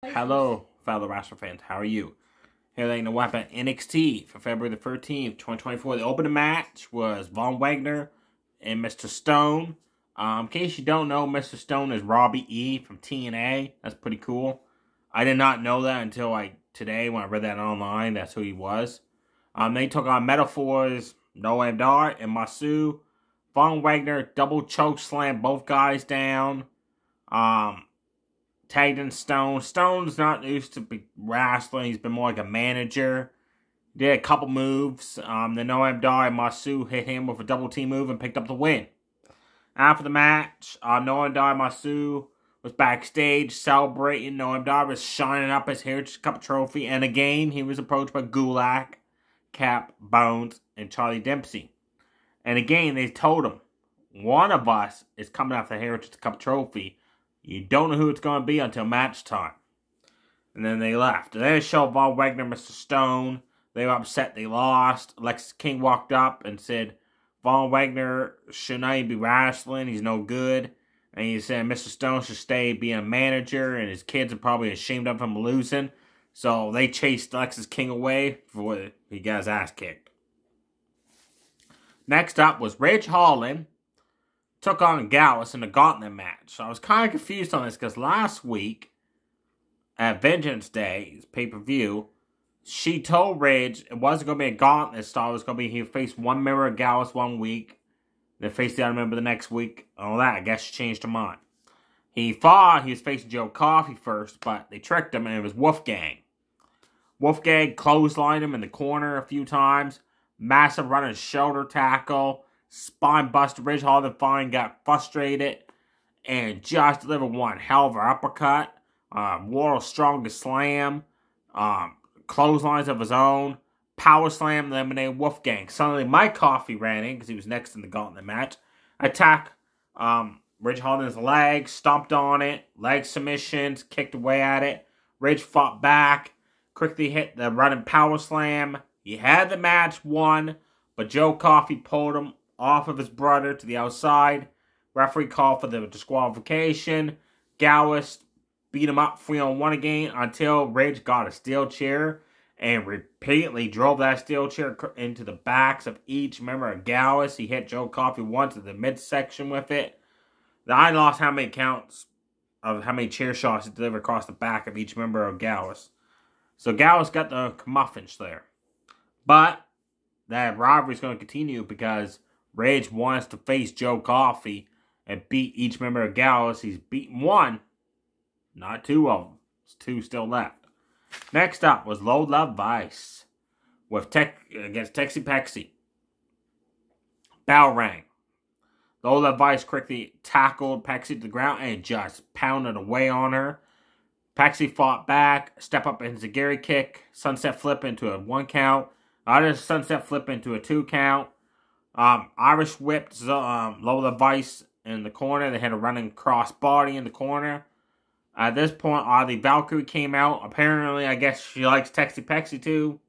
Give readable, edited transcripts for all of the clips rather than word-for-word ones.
Hello, fellow wrestling fans. How are you? Here laying the weapon NXT for February the 13th, 2024. The opening match was Von Wagner and Mr. Stone. In case you don't know, Mr. Stone is Robbie E from TNA. That's pretty cool. I did not know that until today when I read that online. That's who he was. They took on Metaphors, Noam Dar, and Masu. Von Wagner double choke slam both guys down. Tagged in Stone. Stone's not used to be wrestling. He's been more like a manager. Did a couple moves. Then Noam Dar and Masu hit him with a double team move and picked up the win. After the match, Noam Dar and Masu was backstage celebrating. Noam Dar was shining up his Heritage Cup trophy. And again, he was approached by Gulak, Cap, Bones, and Charlie Dempsey. And again, they told him, one of us is coming after the Heritage Cup trophy. You don't know who it's going to be until match time. And then they left. And then they showed Von Wagner, Mr. Stone. They were upset they lost. Alexis King walked up and said, Von Wagner should not even be wrestling. He's no good. And he said Mr. Stone should stay being a manager. And his kids are probably ashamed of him losing. So they chased Alexis King away before he got his ass kicked. Next up was Ridge Holland. Took on Gallus in the gauntlet match. So I was kind of confused on this because last week at Vengeance Day, pay-per-view, she told Ridge it wasn't going to be a gauntlet style. It was going to be he faced one member of Gallus one week, then faced the other member the next week. All that. I guess she changed her mind. He was facing Joe Coffey first, but they tricked him and it was Wolfgang. Wolfgang clotheslined him in the corner a few times. Massive running shoulder tackle. Spine buster. Ridge Holland finally got frustrated and just delivered one hell of an uppercut. World's strongest slam. Clotheslines of his own. Power slam eliminated Wolfgang. Suddenly Mike Coffey ran in because he was next in the gauntlet match. Attack Ridge Holland's leg. Stomped on it. Leg submissions. Kicked away at it. Ridge fought back. Quickly hit the running power slam. He had the match won. But Joe Coffey pulled him off of his brother to the outside. Referee called for the disqualification. Gallus beat him up 3-on-1 again until Ridge got a steel chair and repeatedly drove that steel chair into the backs of each member of Gallus. He hit Joe Coffey once at the midsection with it. I lost how many counts of how many chair shots he delivered across the back of each member of Gallus. So Gallus got the comeuppance there. But that rivalry is going to continue because Ridge wants to face Joe Coffey and beat each member of Gallus. He's beaten one, not two of them. There's two still left. Next up was Low Love Vice against Texie Pexie. Bell rang. Low Love Vice quickly tackled Pexie to the ground and just pounded away on her. Pexie fought back, step up enziguri kick, sunset flip into a 1 count. Other sunset flip into a 2 count. Irish whipped Lola Vice in the corner. They had a running cross body in the corner. At this point, the Valkyrie came out. Apparently, I guess she likes Texie Pexie too.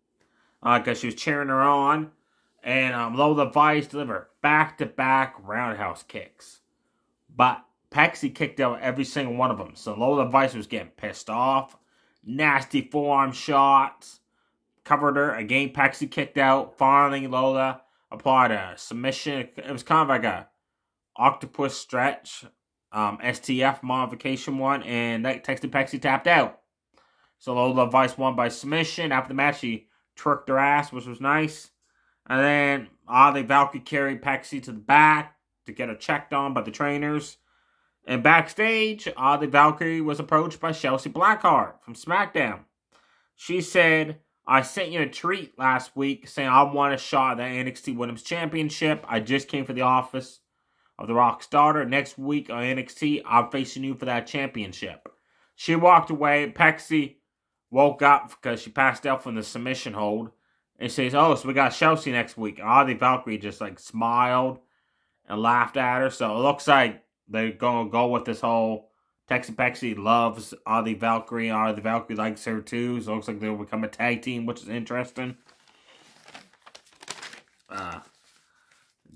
Because she was cheering her on. And Lola Vice delivered back-to-back roundhouse kicks. But Pexie kicked out every single one of them. So Lola Vice was getting pissed off. Nasty forearm shots. Covered her. Again, Pexie kicked out. Finally, Lola applied a submission. It was kind of like a octopus stretch, STF modification one, and that Texie Pexie tapped out. So Lola Vice won by submission. After the match, she twerked her ass, which was nice. And then the Valkyrie carried Pexie to the back to get her checked on by the trainers. And backstage, the Valkyrie was approached by Chelsea Blackheart from SmackDown. She said, I sent you a tweet last week saying I want a shot at the NXT Women's Championship. I just came for the office of the Rock's daughter. Next week on NXT, I'm facing you for that championship. She walked away. Pexie woke up because she passed out from the submission hold. And says, oh, so we got Chelsea next week. The Valkyrie just smiled and laughed at her. So it looks like they're going to go with this whole Texie Pexie loves the Valkyrie. The Valkyrie likes her too. So it looks like they'll become a tag team, which is interesting.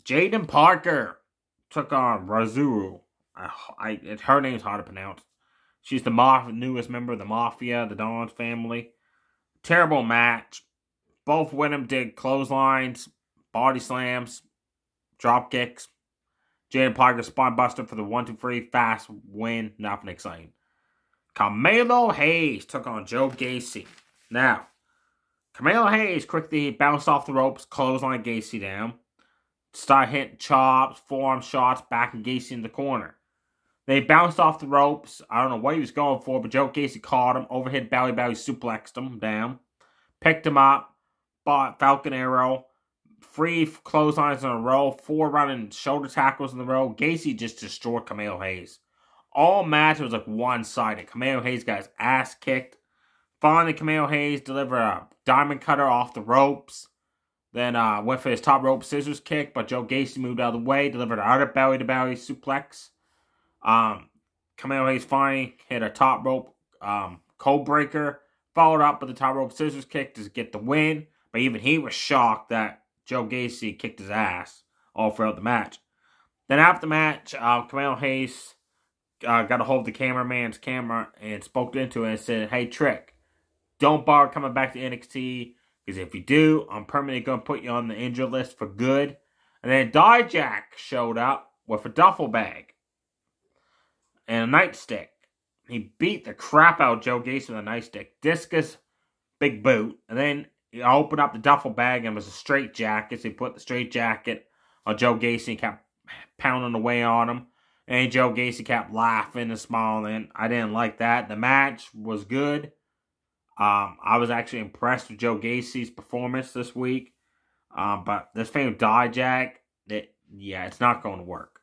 Jaden Parker took on Razuru. Her name's hard to pronounce. She's the newest member of the Mafia, the Dawn family. Terrible match. Both women did clotheslines, body slams, drop kicks. Jayden Parker spine buster for the 1-2-3 fast win. Nothing exciting. Carmelo Hayes took on Joe Gacy. Now, Carmelo Hayes quickly bounced off the ropes, clothesline Gacy down. Started hitting chops, forearm shots, backing Gacy in the corner. They bounced off the ropes. I don't know what he was going for, but Joe Gacy caught him, overhead belly suplexed him down, picked him up, bought Falcon Arrow, 3 clotheslines in a row, 4 running shoulder tackles in a row. Gacy just destroyed Carmelo Hayes. All match was like one-sided. Carmelo Hayes got his ass kicked. Finally, Carmelo Hayes delivered a diamond cutter off the ropes. Then went for his top rope scissors kick, but Joe Gacy moved out of the way, delivered another belly-to-belly suplex. Carmelo Hayes finally hit a top rope code breaker, followed up with the top rope scissors kick to get the win. But even he was shocked that Joe Gacy kicked his ass all throughout the match. Then after the match, Carmelo Hayes got a hold of the cameraman's camera and spoke into it and said, "Hey, Trick, don't bother coming back to NXT, because if you do, I'm permanently going to put you on the injured list for good." And then Dijak showed up with a duffel bag and a nightstick. He beat the crap out of Joe Gacy with a nightstick. Discus, big boot. And then he opened up the duffel bag and it was a straight jacket. So he put the straight jacket on Joe Gacy and kept pounding away on him. And Joe Gacy kept laughing and smiling. I didn't like that. The match was good. I was actually impressed with Joe Gacy's performance this week. But this thing with Dijak, it's not going to work.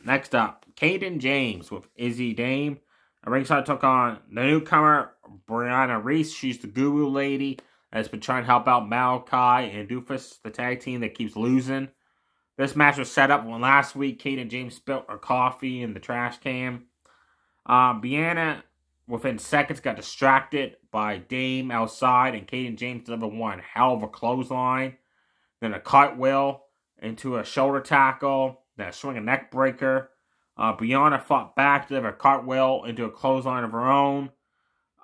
Next up, Caden James with Izzy Dame. Ringside took on the newcomer, Brianna Reese. She's the guru lady that's been trying to help out Malachi and Doofus, the tag team that keeps losing. This match was set up when last week Caden James spilled her coffee in the trash can. Brianna, within seconds, got distracted by Dame outside, and Caden James delivered one hell of a clothesline. Then a cartwheel into a shoulder tackle. Then a swinging neck breaker. Brianna fought back, delivered a cartwheel into a clothesline of her own.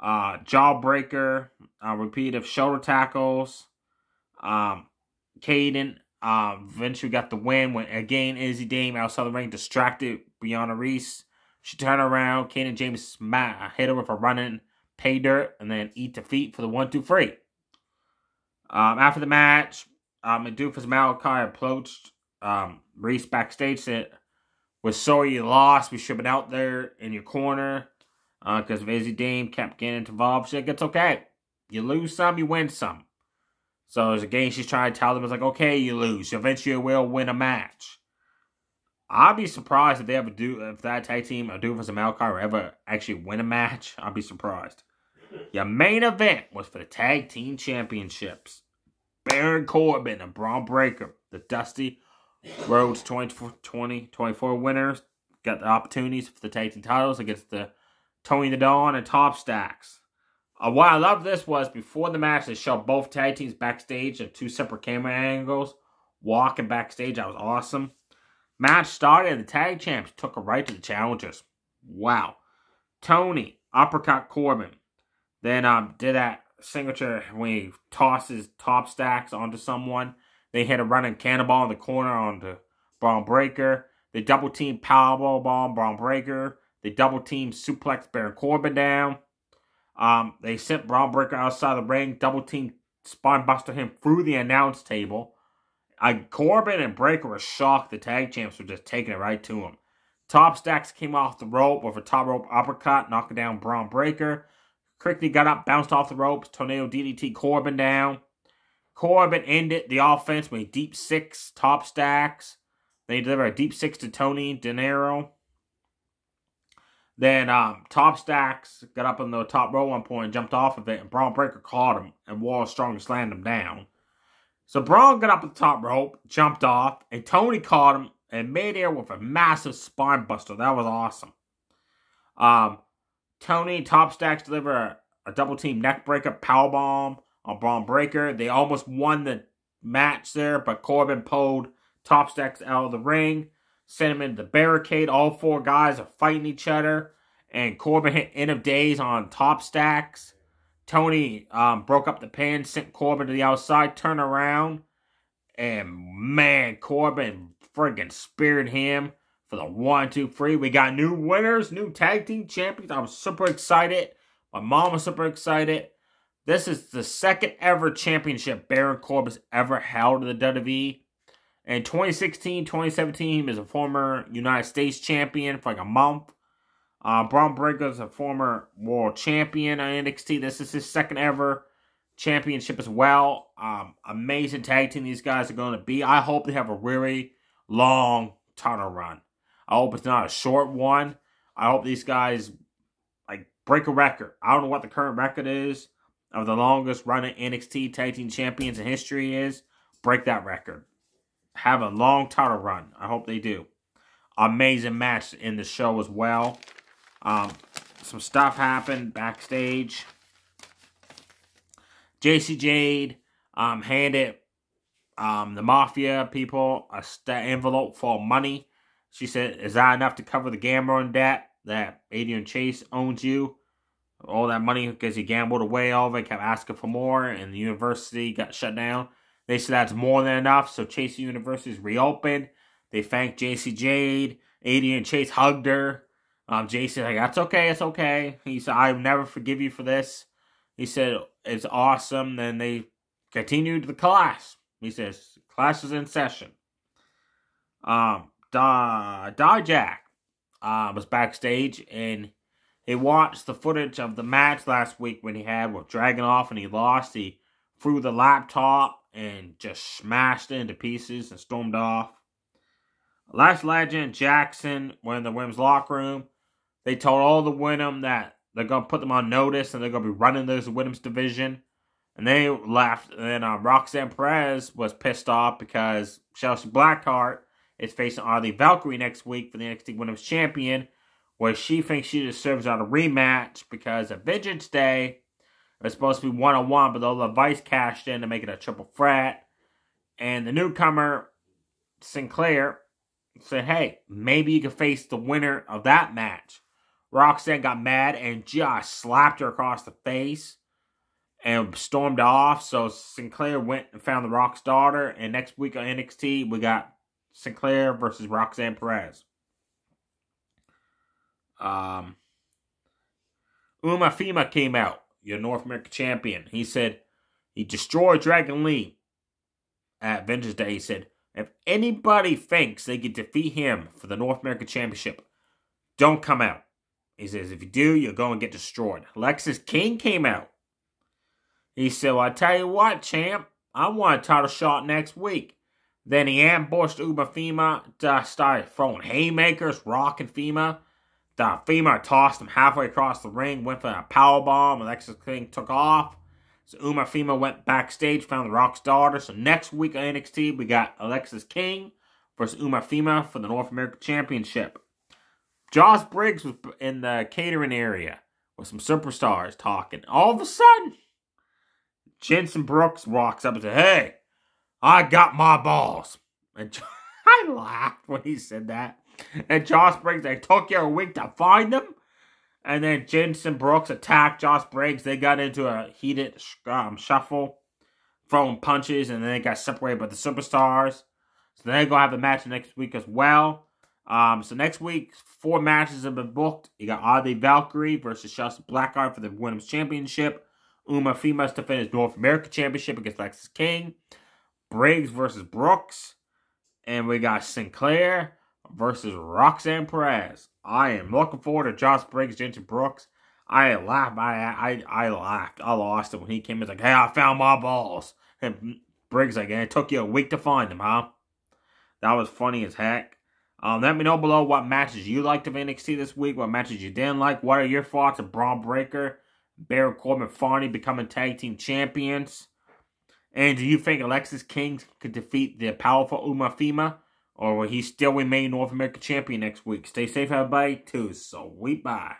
Jawbreaker, repeat of shoulder tackles. Caden eventually got the win when, again, Izzy Dame outside the ring distracted Brianna Reese. She turned around. Caden James hit her with a running pay dirt and then eat defeat for the 1-2-3. After the match, Doofus Malachi approached Reese backstage, said, "We're sorry you lost. We should have been out there in your corner." Because Izzy Dame kept getting involved. She said, "It's okay. You lose some, you win some." So again, she's trying to tell them, it's like, okay, you lose. Eventually you will win a match. I'd be surprised if they ever do, if that tag team, Doofus and Malachi, will ever actually win a match. I'd be surprised. Your main event was for the tag team championships. Baron Corbin and Braun Breaker, the Dusty Rhodes 2024 winners, got the opportunities for the tag team titles against the Tony the Dawn and Top Stacks. What I loved this was, before the match, they showed both tag teams backstage at 2 separate camera angles, walking backstage. That was awesome. Match started and the tag champs took it right to the challengers. Wow. Tony uppercut Corbin. Then did that signature when he tosses Top Stacks onto someone. They hit a running cannonball in the corner onto Braun Breaker. They double team powerbomb Braun Breaker. They double team suplex Baron Corbin down. They sent Braun Breaker outside the ring. Double team spine buster him through the announce table. Corbin and Breaker were shocked the tag champs were just taking it right to him. Top Stacks came off the rope with a top rope uppercut, knocking down Braun Breaker. Quickly got up, bounced off the ropes, tornado DDT Corbin down. Corbin ended the offense with a deep 6 Top Stacks. They delivered a deep 6 to Tony De Niro. Then Top Stacks got up on the top row one point and jumped off of it, and Braun Breaker caught him, and Wallace Strong slammed him down. So Braun got up at the top rope, jumped off, and Tony caught him and made air with a massive spine buster. That was awesome. Tony, Top Stacks delivered a double team neck breaker powerbomb on Braun Breaker. They almost won the match there, but Corbin pulled Top Stacks out of the ring. sent him into the barricade. All 4 guys are fighting each other. And Corbin hit End of Days on top stacks. Tony broke up the pin, sent Corbin to the outside, turned around. And man, Corbin friggin' speared him for the 1, 2, 3. We got new winners, new tag team champions. I'm super excited. My mom was super excited. This is the second ever championship Baron Corbin's ever held in the WWE. In 2016, 2017, he was a former United States champion for like a month. Braun Breaker is a former world champion on NXT. This is his second ever championship as well. Amazing tag team these guys are going to be. I hope they have a really long title run. I hope it's not a short one. I hope these guys like break a record. I don't know what the current record is of the longest running NXT tag team champions in history is. Break that record. Have a long title run. I hope they do. Amazing match in the show as well. Some stuff happened backstage. JC Jade handed the Mafia people a envelope full of money. She said, "Is that enough to cover the gambling debt that Adrian Chase owns you? All that money because he gambled away all of it, kept asking for more, and the university got shut down." They said that's more than enough, so Chase University is reopened. They thanked JC Jade. Adrian Chase hugged her. JC like, "That's okay, it's okay." He said, "I'll never forgive you for this." He said, "It's awesome." Then they continued the class. He says, "Class is in session." Dijak was backstage, and he watched the footage of the match last week when he had with Dragunov and he lost. He threw the laptop and just smashed it into pieces and stormed off. Lash Legend Jackson were in the women's locker room. They told all the Wyndham that they're going to put them on notice and they're going to be running this Wyndham's division. And they left. And then Roxanne Perez was pissed off because Chelsea Blackheart is facing Arlie Valkyrie next week for the NXT Women's Champion, where she thinks she deserves out a rematch because of Vengeance Day. It was supposed to be one-on-one, but all the Vice cashed in to make it a triple threat. And the newcomer, Sinclair, said, "Hey, maybe you can face the winner of that match." Roxanne got mad and just slapped her across the face and stormed off. So Sinclair went and found the Rock's daughter. And next week on NXT, we got Sinclair versus Roxanne Perez. Uma Fima came out, your North American champion. He said he destroyed Dragon Lee at Vengeance Day. He said, "If anybody thinks they can defeat him for the North American Championship, don't come out." He says, "If you do, you're going to get destroyed." Lexis King came out. He said, "Well, I tell you what, champ, I want a title shot next week." Then he ambushed Uma Fima, started throwing haymakers, rocking Fima. The Fima tossed him halfway across the ring, went for a powerbomb. Alexis King took off. So Uma Fima went backstage, found the Rock's daughter. So next week on NXT, we got Alexis King versus Uma Fima for the North American Championship. Josh Briggs was in the catering area with some superstars talking. All of a sudden, Jensen Brooks walks up and says, "Hey, I got my balls." And I laughed when he said that. And Josh Briggs, "They took you a week to find them." And then Jensen Brooks attacked Josh Briggs. They got into a heated shuffle, throwing punches, and then they got separated by the superstars. So they're going to have a match next week as well. So next week, 4 matches have been booked. You got Arlie Valkyrie versus Chelsea Blackheart for the Women's Championship. Uma Fima to finish North American Championship against Lexis King. Briggs versus Brooks. And we got Sinclair versus Roxanne Perez. I am looking forward to Josh Briggs, Jensen Brooks. I laughed. I laughed. I lost it when he came in. Like, "Hey, I found my balls." And Briggs like, "It took you a week to find them, huh?" That was funny as heck. Let me know below what matches you liked of NXT this week, what matches you didn't like. What are your thoughts of Braun Breaker, Baron Corbin, Farney becoming tag team champions? And do you think Alexis King could defeat the powerful Uma Fima? Or will he still remain North American champion next week? Stay safe, everybody. Too. So, bye.